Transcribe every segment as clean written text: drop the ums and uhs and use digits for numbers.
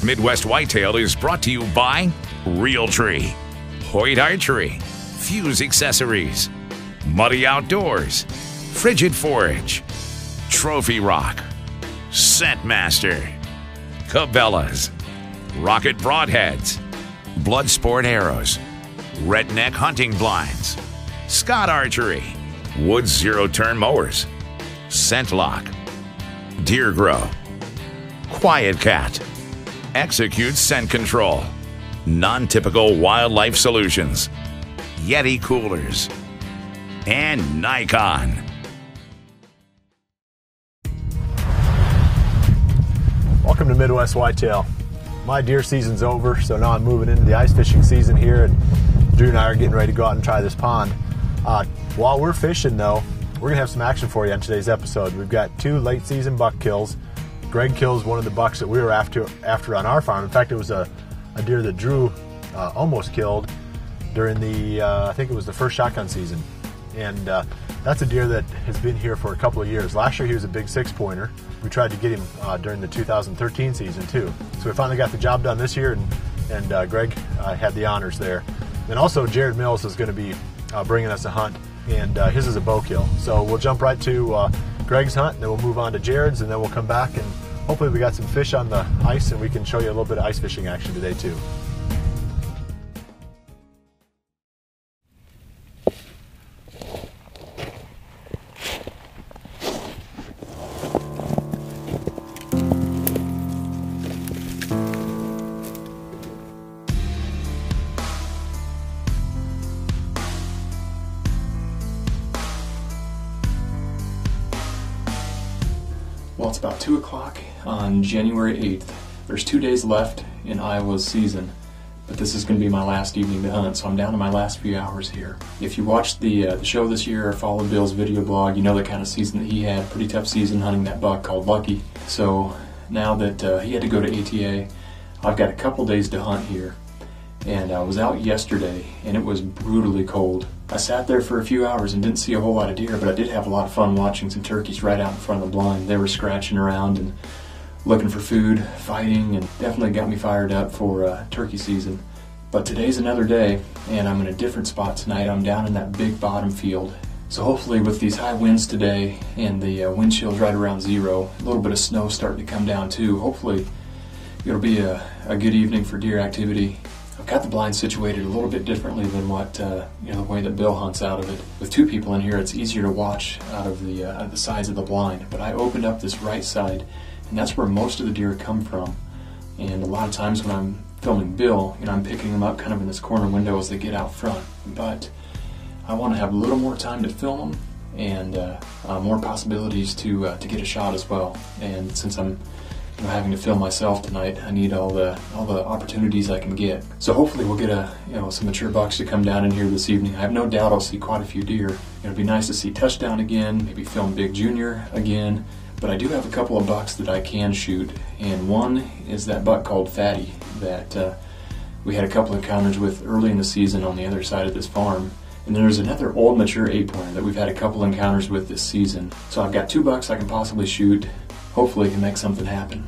Midwest Whitetail is brought to you by Realtree, Hoyt Archery, Fuse Accessories, Muddy Outdoors, Frigid Forage, Trophy Rock, Scentmaster, Cabela's, Rocket Broadheads, Bloodsport Arrows, Redneck Hunting Blinds, Scott Archery, Woods Zero Turn Mowers, ScentLock, Deer Grow, Quiet Cat, Execute Scent Control, Non-Typical Wildlife Solutions, Yeti Coolers, and Nikon. Welcome to Midwest Whitetail. My deer season's over, so now I'm moving into the ice fishing season here, and Drew and I are getting ready to go out and try this pond. While we're fishing though, we're gonna have some action for you on today's episode. We've got 2 late season buck kills. Greg kills one of the bucks that we were after on our farm. In fact, it was a deer that Drew almost killed during the, I think it was the first shotgun season. And that's a deer that has been here for a couple of years. Last year he was a big 6-pointer. We tried to get him during the 2013 season too. So we finally got the job done this year, and Greg had the honors there. And also Jared Mills is going to be bringing us a hunt, and his is a bow kill. So we'll jump right to Greg's hunt, and then we'll move on to Jared's, and then we'll come back and hopefully we got some fish on the ice, and we can show you a little bit of ice fishing action today too. Well, it's about 2 o'clock on January 8th. There's 2 days left in Iowa's season, but this is going to be my last evening to hunt, so I'm down to my last few hours here. If you watched the show this year or followed Bill's video blog, you know the kind of season that he had. Pretty tough season hunting that buck called Lucky. So now that he had to go to ATA, I've got a couple days to hunt here. And I was out yesterday, and it was brutally cold. I sat there for a few hours and didn't see a whole lot of deer, but I did have a lot of fun watching some turkeys right out in front of the blind. They were scratching around and looking for food, fighting, and definitely got me fired up for turkey season. But today's another day, and I'm in a different spot tonight. I'm down in that big bottom field. So hopefully with these high winds today and the wind chills right around 0, a little bit of snow starting to come down too, hopefully it'll be a good evening for deer activity. I've got the blind situated a little bit differently than what the way that Bill hunts out of it. With 2 people in here, it's easier to watch out of the sides of the blind. But I opened up this right side, and that's where most of the deer come from. And a lot of times when I'm filming Bill, I'm picking them up kind of in this corner window as they get out front. But I want to have a little more time to film them and more possibilities to get a shot as well. And since I'm having to film myself tonight, I need all the opportunities I can get. So hopefully we'll get some mature bucks to come down in here this evening. I have no doubt I'll see quite a few deer. It'll be nice to see Touchdown again, maybe film Big Junior again. But I do have a couple of bucks that I can shoot, and one is that buck called Fatty that we had a couple of encounters with early in the season on the other side of this farm. And there's another old mature 8-pointer that we've had a couple encounters with this season. So I've got 2 bucks I can possibly shoot. Hopefully I can make something happen.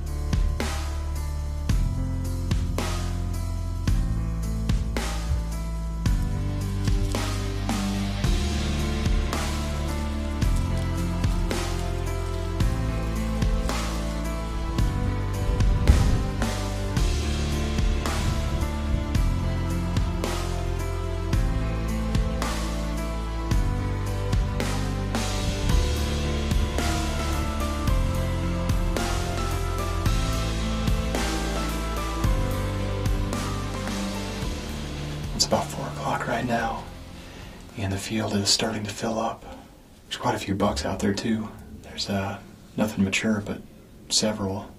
It's about 4 o'clock right now, and the field is starting to fill up. There's quite a few bucks out there too. There's nothing mature, but several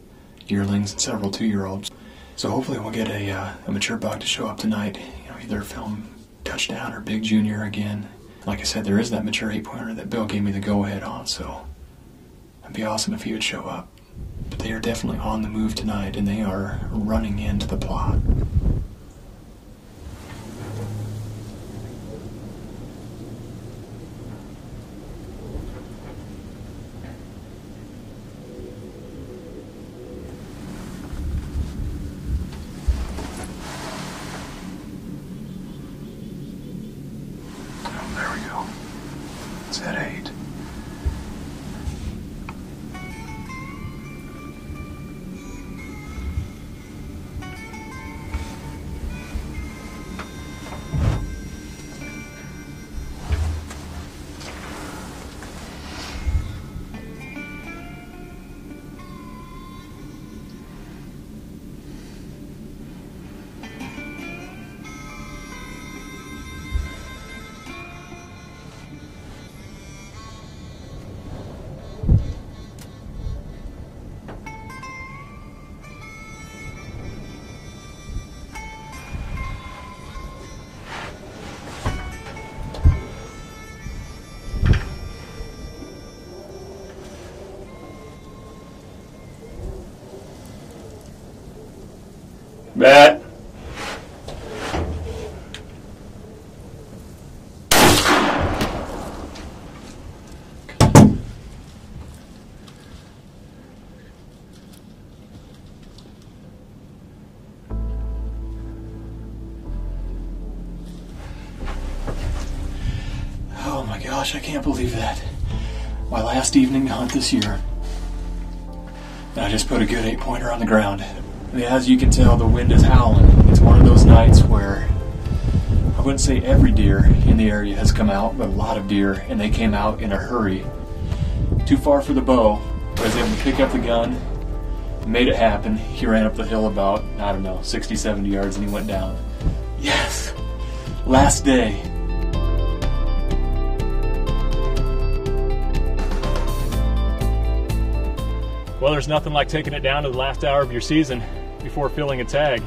yearlings and several 2-year-olds. So hopefully we'll get a mature buck to show up tonight. Either film Touchdown or Big Junior again. Like I said, there is that mature 8-pointer that Bill gave me the go-ahead on, so it'd be awesome if he would show up. But they are definitely on the move tonight, and they are running into the plot. Bet. Oh my gosh, I can't believe that. My last evening hunt this year. And I just put a good 8-pointer on the ground. And as you can tell, the wind is howling. It's one of those nights where I wouldn't say every deer in the area has come out, but a lot of deer, and they came out in a hurry. Too far for the bow, but I was able to pick up the gun, made it happen. He ran up the hill about, I don't know, 60, 70 yards, and he went down. Yes! Last day. Well, there's nothing like taking it down to the last hour of your season before filling a tag.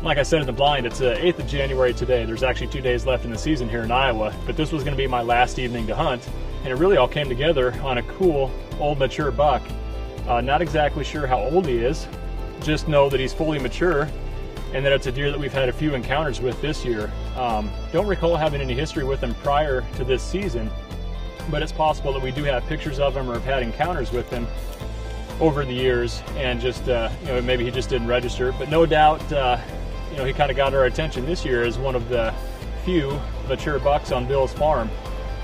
Like I said in the blind, it's the 8th of January today. There's actually 2 days left in the season here in Iowa, but this was going to be my last evening to hunt, and it really all came together on a cool, old, mature buck. Not exactly sure how old he is, just know that he's fully mature, and that it's a deer that we've had a few encounters with this year. Don't recall having any history with him prior to this season, but it's possible that we do have pictures of him or have had encounters with him over the years, and just maybe he just didn't register. But no doubt, he kind of got our attention this year as one of the few mature bucks on Bill's farm.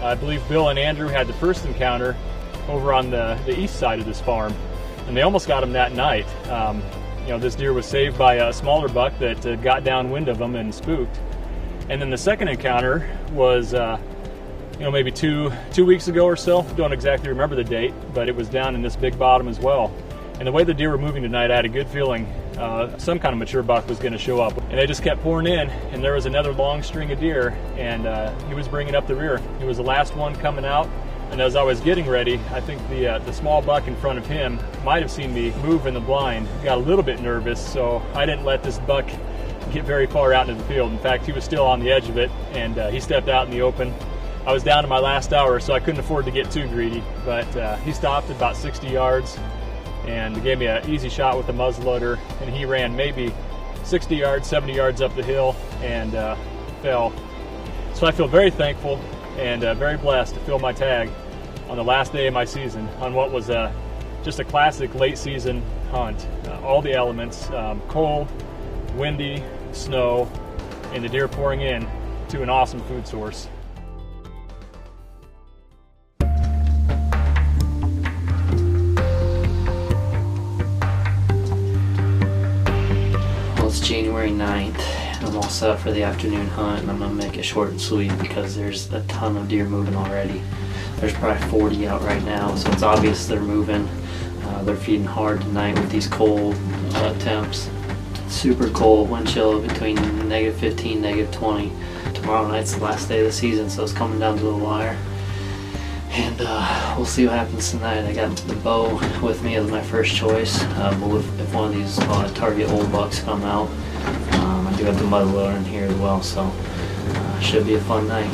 I believe Bill and Andrew had the first encounter over on the east side of this farm, and they almost got him that night. This deer was saved by a smaller buck that got downwind of him and spooked. And then the second encounter was maybe two weeks ago or so. Don't exactly remember the date, but it was down in this big bottom as well. And the way the deer were moving tonight, I had a good feeling some kind of mature buck was going to show up. And they just kept pouring in, and there was another long string of deer, and he was bringing up the rear. He was the last one coming out, and as I was getting ready, I think the small buck in front of him might have seen me move in the blind, got a little bit nervous, so I didn't let this buck get very far out into the field. In fact, he was still on the edge of it, and he stepped out in the open. I was down to my last hour, so I couldn't afford to get too greedy, but he stopped at about 60 yards and gave me an easy shot with the muzzleloader, and he ran maybe 60 yards, 70 yards up the hill and fell. So I feel very thankful and very blessed to fill my tag on the last day of my season on what was just a classic late season hunt. All the elements, cold, windy, snow, and the deer pouring in to an awesome food source. It's January 9th, and I'm all set up for the afternoon hunt, and I'm going to make it short and sweet because there's a ton of deer moving already. There's probably 40 out right now, so it's obvious they're moving. They're feeding hard tonight with these cold temps. Super cold, wind chill between -15, -20. Tomorrow night's the last day of the season, so it's coming down to the wire. And we'll see what happens tonight. I got the bow with me as my first choice. If one of these target old bucks come out, I do have the muzzleloader in here as well, so should be a fun night.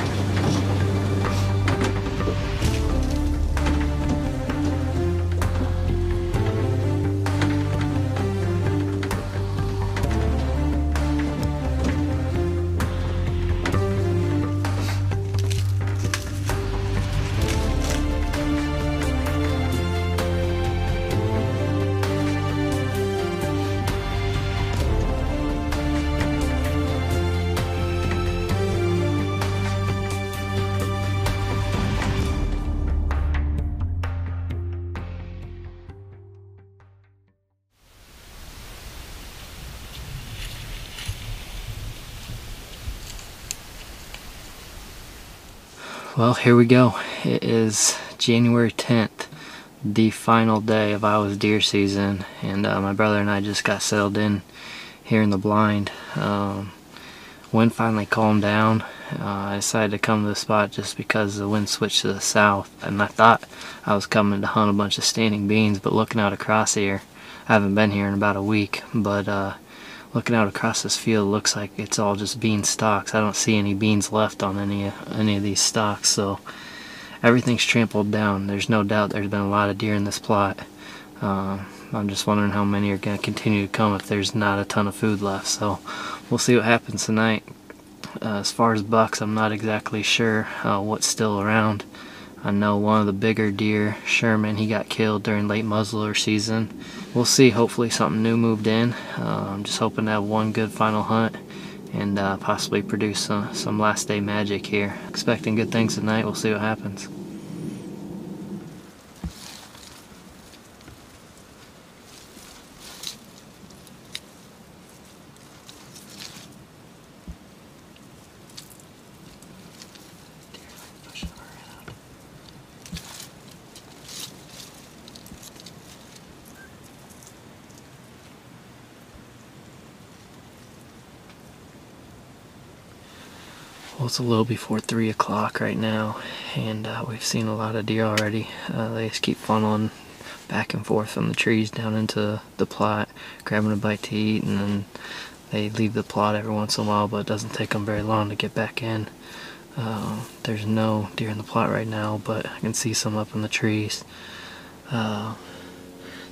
Well, here we go. It is January 10th, the final day of Iowa's deer season, and my brother and I just got settled in here in the blind. Wind finally calmed down. I decided to come to the spot just because the wind switched to the south, and I thought I was coming to hunt a bunch of standing beans, but looking out across here, I haven't been here in about a week, but looking out across this field, looks like it's all just bean stalks. I don't see any beans left on any of these stalks, so everything's trampled down. There's no doubt there's been a lot of deer in this plot. I'm just wondering how many are going to continue to come if there's not a ton of food left. So we'll see what happens tonight. As far as bucks, I'm not exactly sure what's still around. I know one of the bigger deer, Sherman, he got killed during late muzzleloader season. We'll see. Hopefully something new moved in. I'm just hoping to have one good final hunt and possibly produce some last day magic here. Expecting good things tonight. We'll see what happens. Well, it's a little before 3 o'clock right now, and we've seen a lot of deer already. They just keep funneling back and forth from the trees down into the plot, grabbing a bite to eat, and then they leave the plot every once in a while, but it doesn't take them very long to get back in. There's no deer in the plot right now, but I can see some up in the trees. The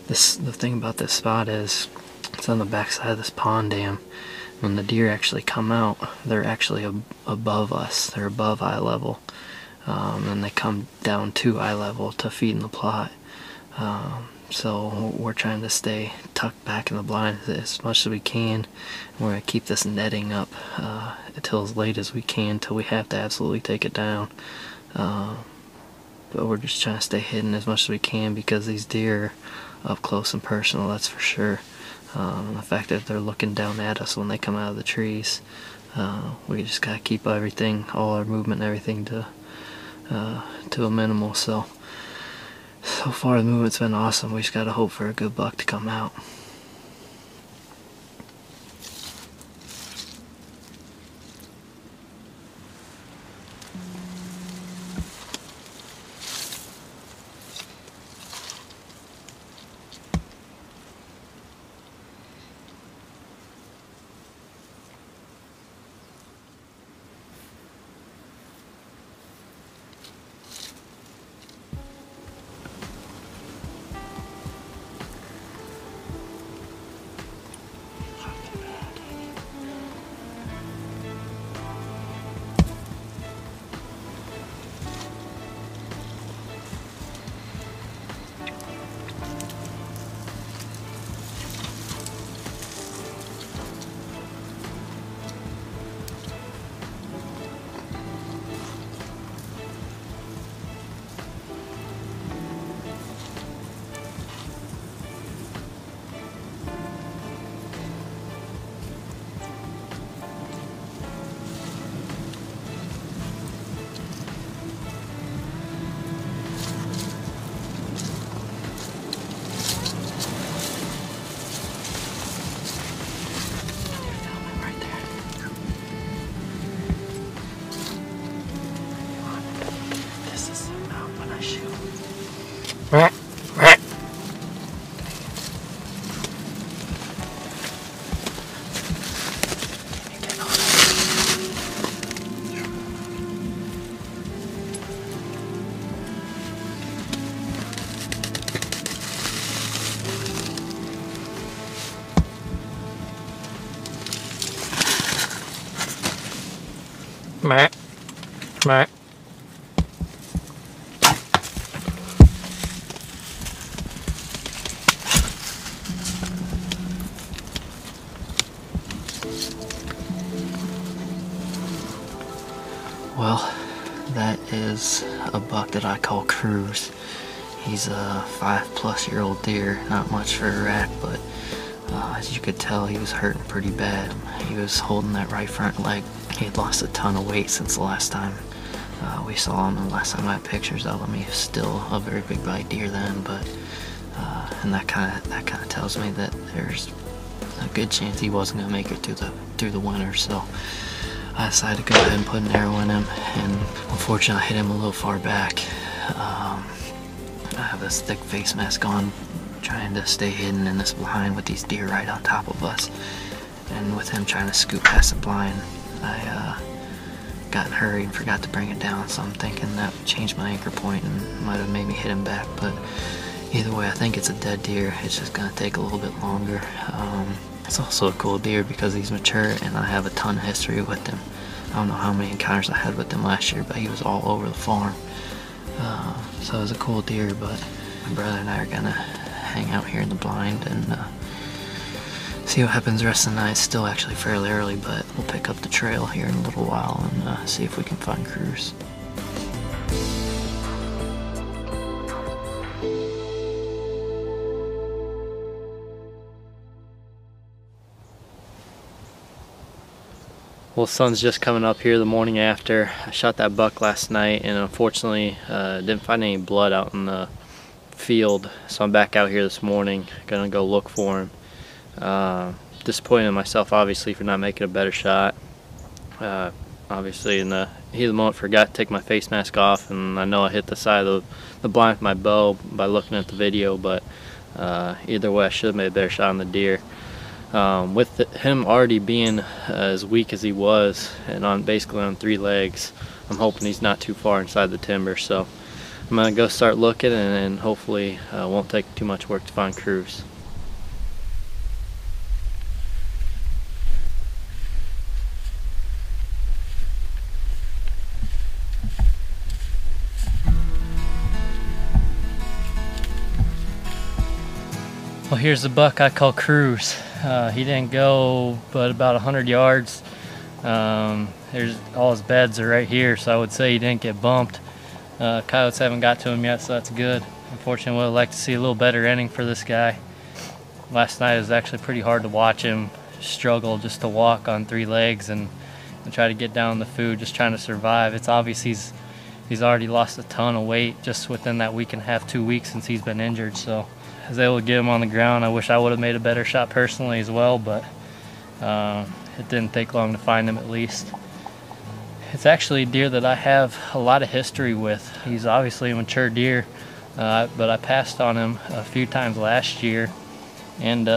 thing about this spot is it's on the back side of this pond dam. When the deer actually come out, they're actually above us. They're above eye level. And they come down to eye level to feed in the plot. So we're trying to stay tucked back in the blind as much as we can. We're going to keep this netting up until as late as we can, until we have to absolutely take it down. But we're just trying to stay hidden as much as we can because these deer are up close and personal, that's for sure. The fact that they're looking down at us when they come out of the trees, we just gotta keep everything, all our movement and everything to a minimal. So far the movement's been awesome. We just gotta hope for a good buck to come out. Meh. Meh. Well, that is a buck that I call Cruz. He's a 5-plus-year-old deer, not much for a rack, but as you could tell, he was hurting pretty bad. He was holding that right front leg. He had lost a ton of weight since the last time we saw him, and the last time I had pictures of him, he was still a very big bite deer then, but and that kind of tells me that there's a good chance he wasn't going to make it through the winter. So I decided to go ahead and put an arrow in him, and unfortunately I hit him a little far back. I have this thick face mask on, trying to stay hidden in this blind with these deer right on top of us, and with him trying to scoot past the blind, I got in a hurry and forgot to bring it down, so I'm thinking that changed my anchor point and might have made me hit him back, but Either way, I think it's a dead deer. It's just gonna take a little bit longer. It's also a cool deer because he's mature and I have a ton of history with him. I don't know how many encounters I had with him last year, but he was all over the farm. So it was a cool deer, but my brother and I are gonna hang out here in the blind and see what happens the rest of the night. It's still actually fairly early, but we'll pick up the trail here in a little while and see if we can find crews. Well, the sun's just coming up here the morning after. I shot that buck last night and unfortunately didn't find any blood out in the field, so I'm back out here this morning, gonna go look for him. Disappointed in myself obviously for not making a better shot. Obviously in the heat of the moment forgot to take my face mask off, and I know I hit the side of the blind with my bow by looking at the video, but either way I should have made a better shot on the deer. With him already being as weak as he was and basically on 3 legs, I'm hoping he's not too far inside the timber, so I'm gonna go start looking and hopefully won't take too much work to find crews. Well, here's the buck I call Cruz. He didn't go but about 100 yards. There's all his beds are right here, so I would say he didn't get bumped. Coyotes haven't got to him yet, so that's good. Unfortunately, I would like to see a little better ending for this guy. Last night it was actually pretty hard to watch him struggle just to walk on 3 legs and try to get down the food, just trying to survive. It's obvious he's already lost a ton of weight just within that week and a half, 2 weeks since he's been injured. So I was able to get him on the ground. I wish I would have made a better shot personally as well, but it didn't take long to find him at least. It's actually a deer that I have a lot of history with. He's obviously a mature deer, but I passed on him a few times last year and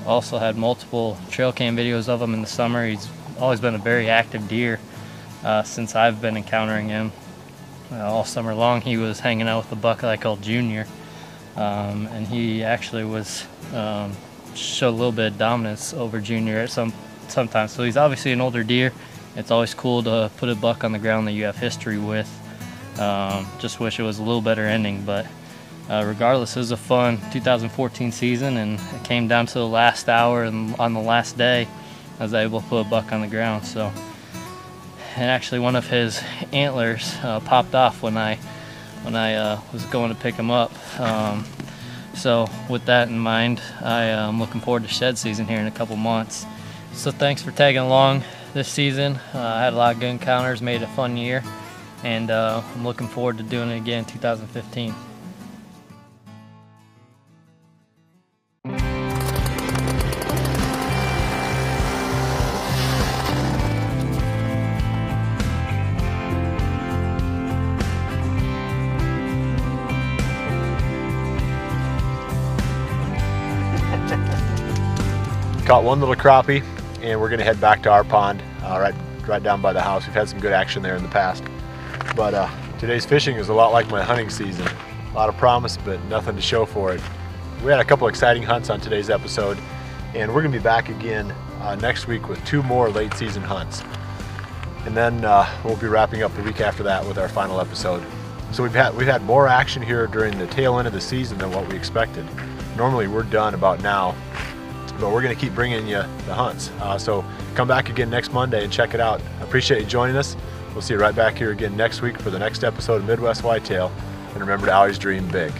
also had multiple trail cam videos of him in the summer. He's always been a very active deer since I've been encountering him. All summer long he was hanging out with the buck that I called Junior. And he actually was showed a little bit of dominance over Junior at sometimes. So he's obviously an older deer. It's always cool to put a buck on the ground that you have history with. Just wish it was a little better ending, but regardless, it was a fun 2014 season, and it came down to the last hour, and on the last day I was able to put a buck on the ground. So, and actually one of his antlers popped off when I was going to pick him up. So with that in mind, I'm looking forward to shed season here in a couple months. So thanks for tagging along this season. I had a lot of good encounters, made it a fun year, and I'm looking forward to doing it again in 2015. Caught one little crappie, and we're gonna head back to our pond right down by the house. We've had some good action there in the past, but today's fishing is a lot like my hunting season. A lot of promise, but nothing to show for it. We had a couple exciting hunts on today's episode, and we're gonna be back again next week with 2 more late season hunts, and then we'll be wrapping up the week after that with our final episode. So we've had more action here during the tail end of the season than what we expected. Normally we're done about now, but we're going to keep bringing you the hunts. So come back again next Monday and check it out. I appreciate you joining us. We'll see you right back here again next week for the next episode of Midwest Whitetail. And remember to always dream big.